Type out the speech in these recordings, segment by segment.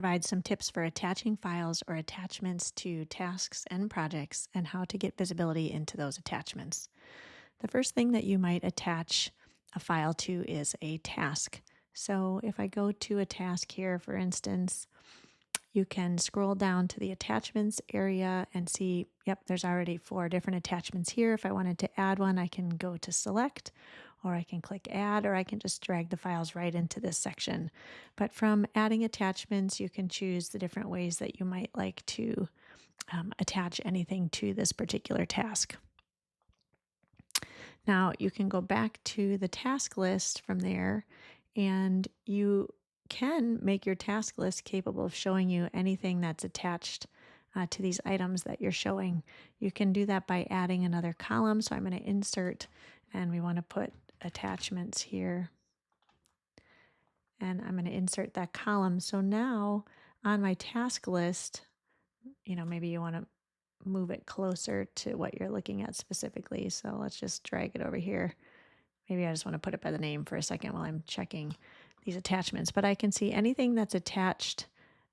Provide some tips for attaching files or attachments to tasks and projects and how to get visibility into those attachments. The first thing that you might attach a file to is a task. So if I go to a task here, for instance, you can scroll down to the attachments area and see, yep, there's already 4 different attachments here. If I wanted to add one, I can go to select, or I can click add, or I can just drag the files right into this section. But from adding attachments, you can choose the different ways that you might like to attach anything to this particular task. Now you can go back to the task list from there, and you can make your task list capable of showing you anything that's attached to these items that you're showing. You can do that by adding another column. So I'm going to insert, and we want to put attachments here. And I'm going to insert that column. So now on my task list, maybe you want to move it closer to what you're looking at specifically. So let's just drag it over here. Maybe I just want to put it by the name for a second while I'm checking these attachments. But I can see anything that's attached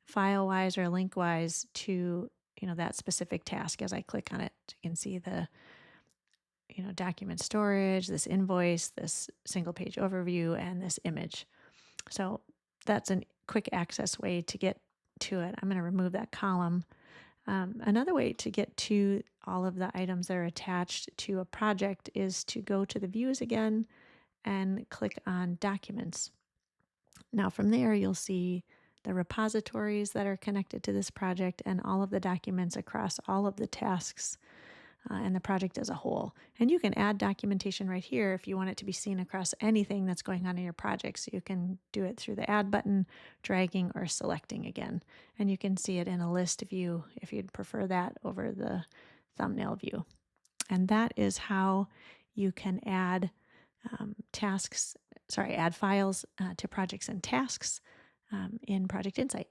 file-wise or link-wise to that specific task. As I click on it, you can see the document storage, this invoice, this single page overview, and this image. So that's a quick access way to get to it. I'm going to remove that column. Another way to get to all of the items that are attached to a project is to go to the views again and click on documents. Now from there, you'll see the repositories that are connected to this project and all of the documents across all of the tasks and the project as a whole. And you can add documentation right here if you want it to be seen across anything that's going on in your project. So you can do it through the add button, dragging, or selecting again. And you can see it in a list if you'd prefer that over the thumbnail view. And that is how you can add add files to projects and tasks in Project Insight.